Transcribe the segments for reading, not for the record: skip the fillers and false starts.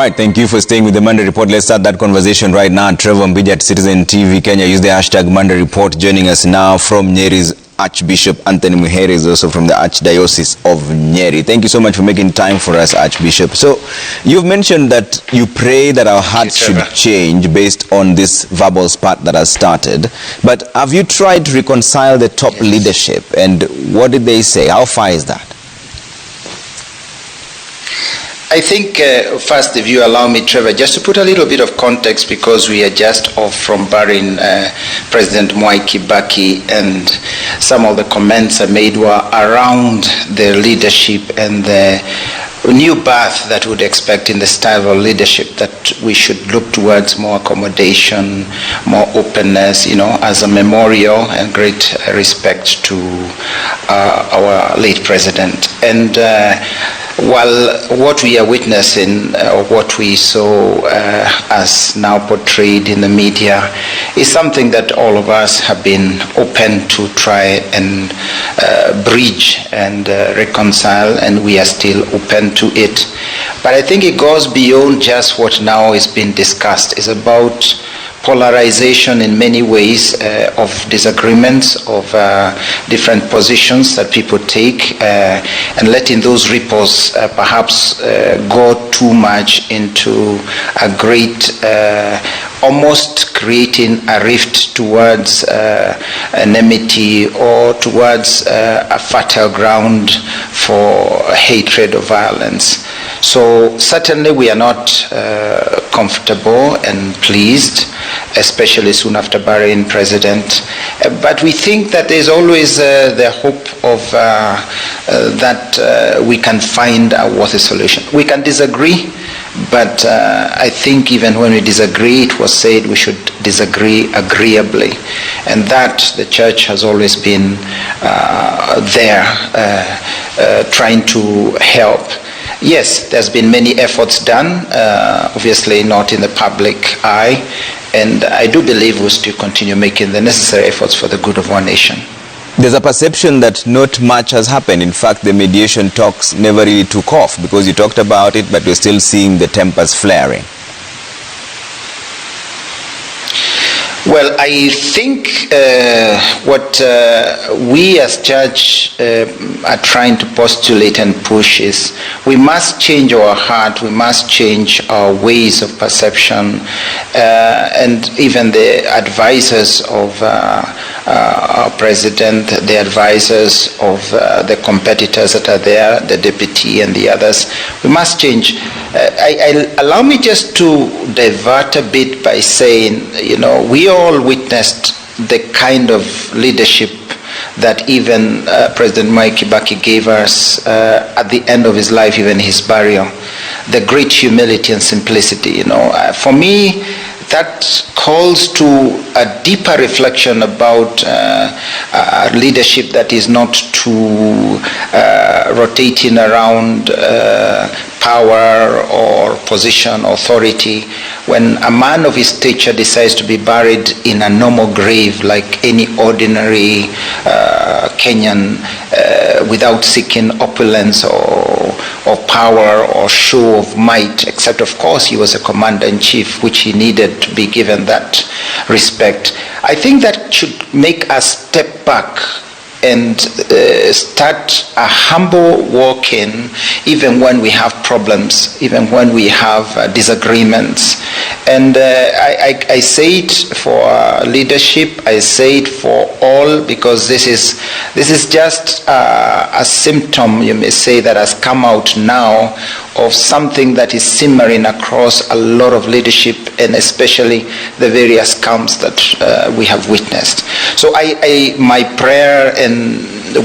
right, thank you for staying with the Monday Report. Let's start that conversation right now. Trevor Mbija at Citizen TV Kenya. Use the hashtag Monday Report. Joining us now from Nyeri's Archbishop Anthony Muheria is also from the Archdiocese of Nyeri. Thank you so much for making time for us, Archbishop. So you've mentioned that you pray that our hearts should change based on this verbal spat that has started. But have you tried to reconcile the top leadership? And what did they say? How far is that? I think first, if you allow me, Trevor, just to put a little bit of context, because we are just off from burying President Mwai Kibaki, and some of the comments I made were around the leadership and the new birth that we would expect in the style of leadership, that we should look towards more accommodation, more openness, as a memorial and great respect to our late president. And while what we are witnessing, or what we saw as now portrayed in the media, is something that all of us have been open to try and bridge and reconcile, and we are still open to it. But I think it goes beyond just what now is being discussed. It's about polarization in many ways, of disagreements, of different positions that people take, and letting those ripples perhaps go too much into a great, almost creating a rift towards enmity, or towards a fertile ground for hatred or violence. So certainly we are not comfortable and pleased, especially soon after burying President. But we think that there's always the hope of that we can find a worthy solution. We can disagree, but I think even when we disagree, it was said we should disagree agreeably. And that the church has always been there trying to help. Yes, there's been many efforts done, obviously not in the public eye, and I do believe we'll still continue making the necessary efforts for the good of our nation. There's a perception that not much has happened. In fact, the mediation talks never really took off, because you talked about it, but we're still seeing the tempers flaring. Well, I think what we as church are trying to postulate and push is we must change our heart, we must change our ways of perception, and even the advisors of our president, the advisors of the competitors that are there, the deputy and the others, we must change. Allow me just to divert a bit by saying, we all witnessed the kind of leadership that even President Mwai Kibaki gave us at the end of his life, even his burial. The great humility and simplicity, For me, that calls to a deeper reflection about leadership that is not too rotating around power or position, authority. When a man of his stature decides to be buried in a normal grave like any ordinary Kenyan, without seeking opulence or power or show of might, except of course he was a commander-in-chief, which he needed to be given that respect. I think that should make us step back and start a humble walk-in, even when we have problems, even when we have disagreements. And I say it for leadership, I say it for all, because this is just a symptom, you may say, that has come out now of something that is simmering across a lot of leadership, and especially the various camps that we have witnessed. So my prayer, and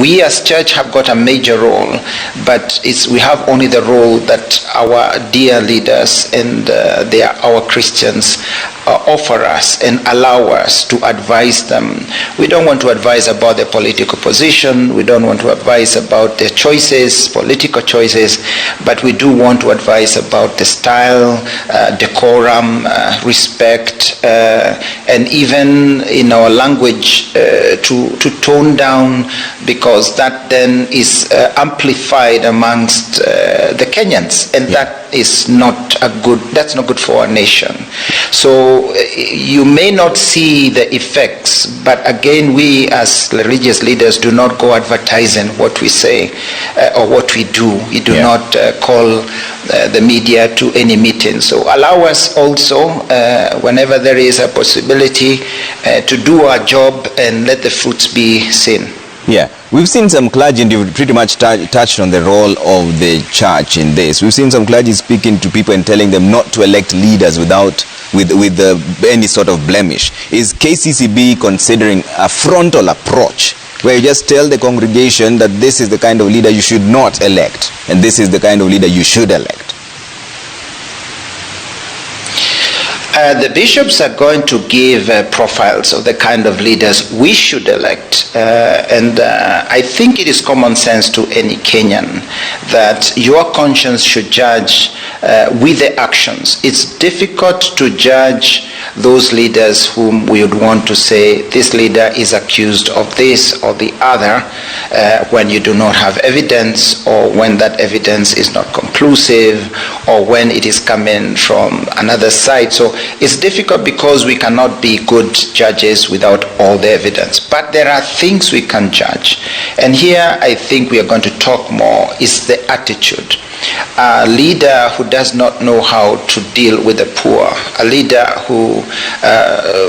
we as church have got a major role, but we have only the role that our dear leaders and our Christians offer us and allow us to advise them. We don't want to advise about their political position. We don't want to advise about their choices, political choices, but we do want to advise about the style, decorum, respect, and even in our language to tone down, because that then is amplified amongst the Kenyans, and that is not that's not good for our nation. So you may not see the effects, but again, we as religious leaders do not go advertising what we say or what we do. We do not call the media to any meeting. So allow us also, whenever there is a possibility, to do our job and let the fruits be seen. Yeah, we've seen some clergy, and you've pretty much touched on the role of the church in this. We've seen some clergy speaking to people and telling them not to elect leaders with any sort of blemish. Is KCCB considering a frontal approach where you just tell the congregation that this is the kind of leader you should not elect and this is the kind of leader you should elect? The bishops are going to give profiles of the kind of leaders we should elect. And I think it is common sense to any Kenyan that your conscience should judge with the actions. It's difficult to judge those leaders whom we would want to say this leader is accused of this or the other when you do not have evidence, or when that evidence is not conclusive, or when it is coming from another side. So it's difficult because we cannot be good judges without all the evidence. But there are things we can judge. And here I think we are going to talk more is the attitude. A leader who does not know how to deal with the poor, a leader who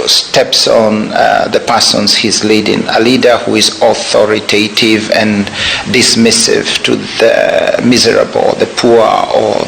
steps on the persons he's leading, a leader who is authoritative and dismissive to the miserable, the poor, or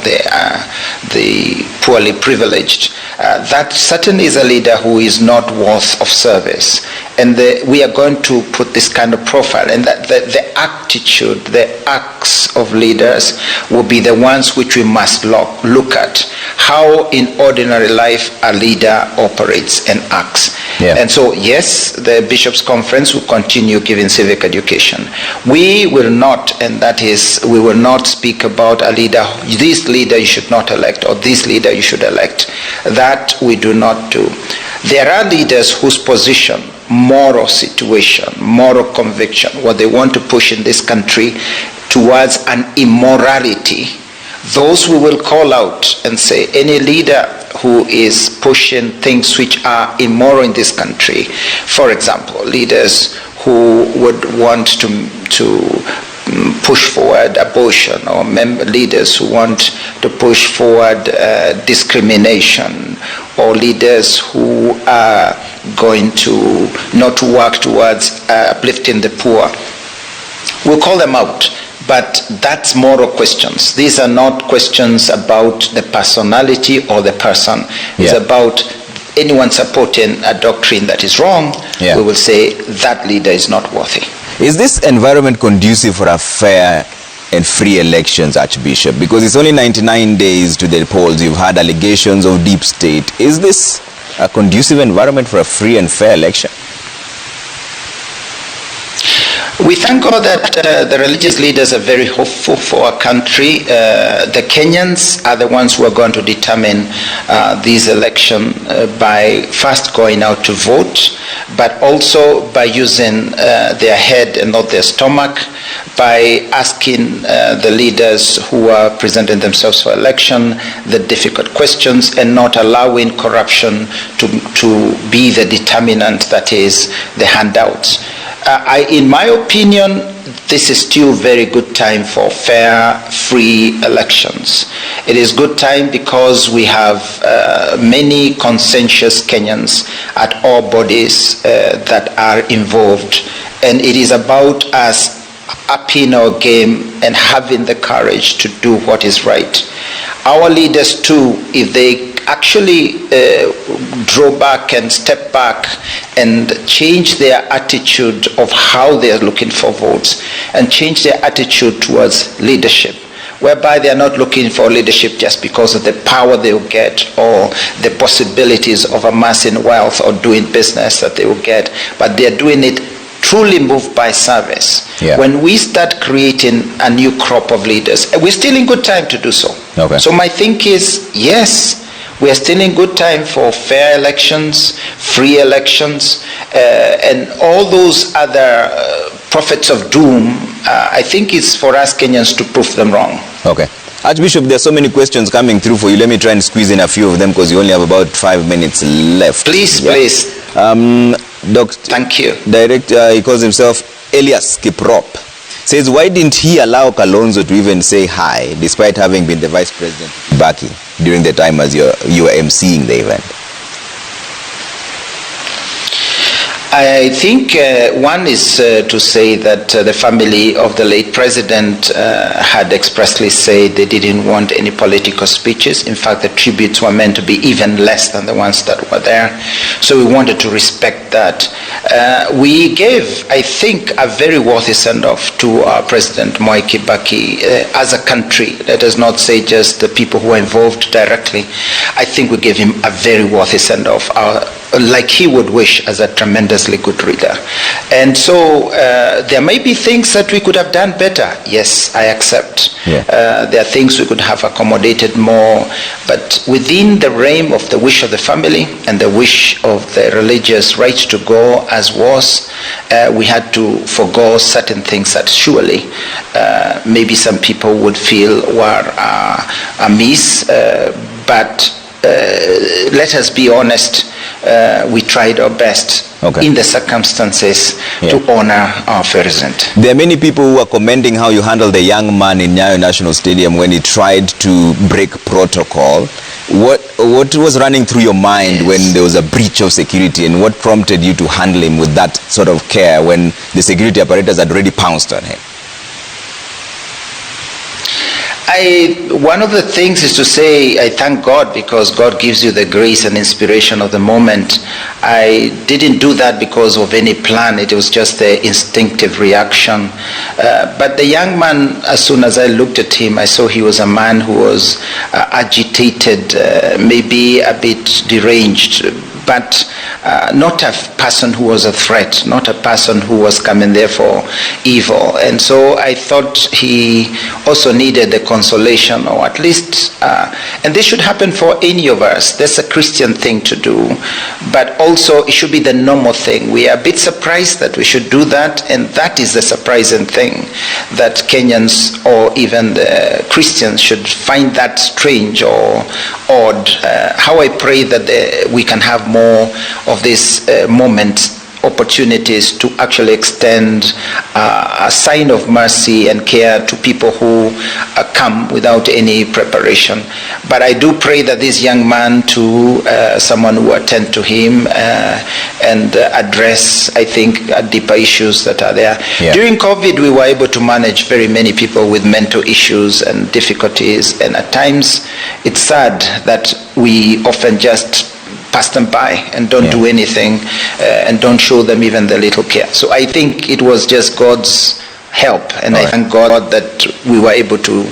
the poorly privileged. That certainly is a leader who is not worth of service. And we are going to put this kind of profile, and that the attitude, the acts of leaders will be the ones which we must look at. How in ordinary life a leader operates and acts. Yeah. And so, yes, the Bishops' Conference will continue giving civic education. We will not, and that is, we will not speak about a leader, this leader you should not elect, or this leader you should elect. That we do not do. There are leaders whose position, moral situation, moral conviction, what they want to push in this country towards an immorality, those we will call out and say any leader who is pushing things which are immoral in this country, for example, leaders who would want to push forward abortion, or leaders who want to push forward discrimination, or leaders who are going to not work towards uplifting the poor. We'll call them out, but that's moral questions. These are not questions about the personality or the person. It's about anyone supporting a doctrine that is wrong. We will say that leader is not worthy. Is this environment conducive for a fair and free elections, Archbishop? Because it's only 99 days to the polls. You've had allegations of deep state. Is this a conducive environment for a free and fair election? We thank God that the religious leaders are very hopeful for our country. The Kenyans are the ones who are going to determine this election by first going out to vote, but also by using their head and not their stomach, by asking the leaders who are presenting themselves for election the difficult questions and not allowing corruption to be the determinant that is the handouts. In my opinion, this is still very good time for fair, free elections. It is good time because we have many conscientious Kenyans at all bodies that are involved. And it is about us upping our game and having the courage to do what is right. Our leaders too, if they actually draw back and step back and change their attitude of how they are looking for votes and change their attitude towards leadership, whereby they are not looking for leadership just because of the power they will get or the possibilities of amassing wealth or doing business that they will get, but they are doing it truly moved by service. Yeah. When we start creating a new crop of leaders, we're still in good time to do so. Okay. So my thinking is, yes, we are still in good time for fair elections, free elections, and all those other prophets of doom. I think it's for us Kenyans to prove them wrong. Okay. Archbishop, there are so many questions coming through for you. Let me try and squeeze in a few of them because you only have about 5 minutes left. Please, yeah. please. Doctor, thank you. Director, he calls himself Elias Kiprop. Says, why didn't he allow Kalonzo to even say hi, despite having been the vice president of Kibaki during the time as you were emceeing the event? I think one is to say that the family of the late president had expressly said they didn't want any political speeches. In fact, the tributes were meant to be even less than the ones that were there. So we wanted to respect that. We gave, I think, a very worthy send-off to our President Mwai Kibaki as a country. Let us not say just the people who were involved directly. I think we gave him a very worthy send-off, like he would wish as a tremendously good reader. And so there may be things that we could have done better. Yes, I accept. Yeah. There are things we could have accommodated more, but within the realm of the wish of the family and the wish of the religious right to go as was, we had to forego certain things that surely maybe some people would feel were amiss, but let us be honest, we tried our best in the circumstances to honor our president. There are many people who are commenting how you handled the young man in Nyayo National Stadium when he tried to break protocol. What was running through your mind when there was a breach of security, and what prompted you to handle him with that sort of care when the security apparatus had already pounced on him? One of the things is to say I thank God, because God gives you the grace and inspiration of the moment. I didn't do that because of any plan. It was just the instinctive reaction. But the young man, as soon as I looked at him, I saw he was a man who was agitated, maybe a bit deranged, but not a person who was a threat, not a person who was coming there for evil. And so I thought he also needed the consolation, or at least, and this should happen for any of us. That's a Christian thing to do, but also it should be the normal thing. We are a bit surprised that we should do that, and that is the surprising thing, that Kenyans or even the Christians should find that strange or odd. How I pray that we can have more of these moments, opportunities to actually extend a sign of mercy and care to people who come without any preparation. But I do pray that this young man, to someone who attend to him and address, I think, deeper issues that are there. Yeah. During COVID, we were able to manage very many people with mental issues and difficulties, and at times it's sad that we often just pass them by and don't do anything and don't show them even the little care. So I think it was just God's help, and I thank God that we were able to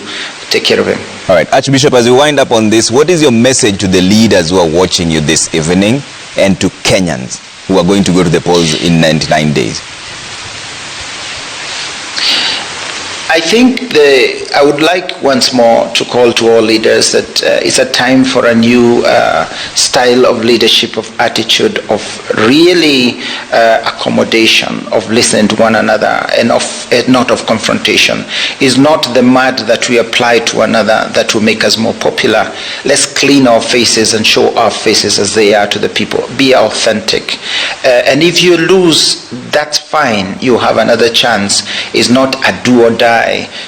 take care of him. All right, Archbishop, as we wind up on this, what is your message to the leaders who are watching you this evening and to Kenyans who are going to go to the polls in 99 days? I think I would like once more to call to all leaders that it's a time for a new style of leadership, of attitude, of really accommodation, of listening to one another, and not of confrontation. It's not the mud that we apply to another that will make us more popular. Let's clean our faces and show our faces as they are to the people. Be authentic. And if you lose, that's fine. You have another chance. It's not a do or die.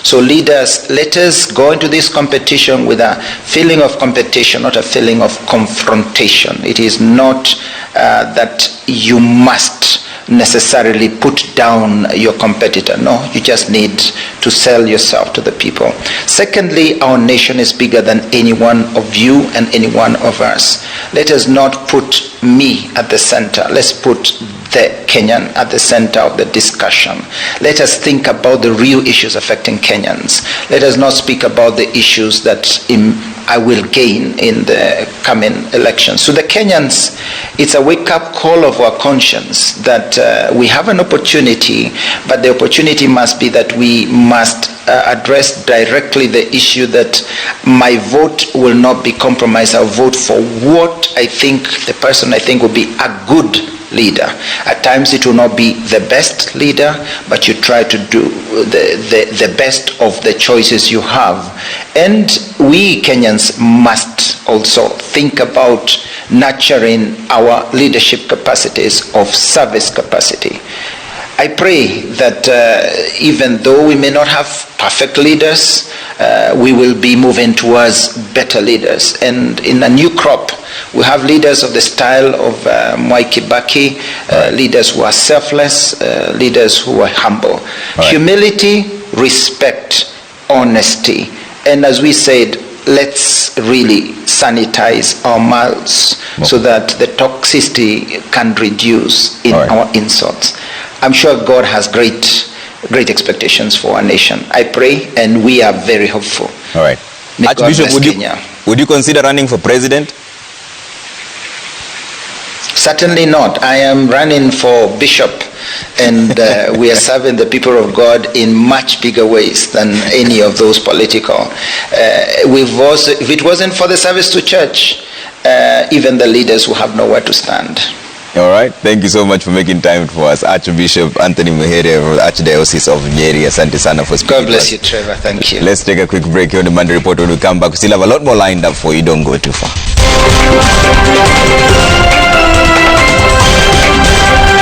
So leaders, let us go into this competition with a feeling of competition, not a feeling of confrontation. It is not that you must necessarily put down your competitor. No, you just need to sell yourself to the people. Secondly, our nation is bigger than any one of you and any one of us. Let us not put me at the center. Let's put the Kenyan at the center of the discussion. Let us think about the real issues affecting Kenyans. Let us not speak about the issues that I will gain in the coming elections. So the Kenyans, it's a wake-up call of our conscience that we have an opportunity, but the opportunity must be that we must address directly the issue that my vote will not be compromised. I'll vote for what I think, the person I think will be a good leader. At times it will not be the best leader, but you try to do the best of the choices you have. And we Kenyans must also think about nurturing our leadership capacities of service capacity. I pray that even though we may not have perfect leaders, we will be moving towards better leaders. And in a new crop, we have leaders of the style of Mwai Kibaki, leaders who are selfless, leaders who are humble. Right. Humility, respect, honesty. And as we said, let's really sanitize our mouths so that the toxicity can reduce in our insults. I'm sure God has great expectations for our nation. I pray, and we are very hopeful. All right. Archbishop, would you consider running for president? Certainly not. I am running for bishop, and we are serving the people of God in much bigger ways than any of those political. If it wasn't for the service to church, even the leaders will have nowhere to stand. All right. Thank you so much for making time for us, Archbishop Anthony Muheria from the Archdiocese of Nyeri. Asante sana for speaking. God bless you, Trevor. Thank you. Let's take a quick break here on the Monday Report. When we come back, we still have a lot more lined up for you. Don't go too far.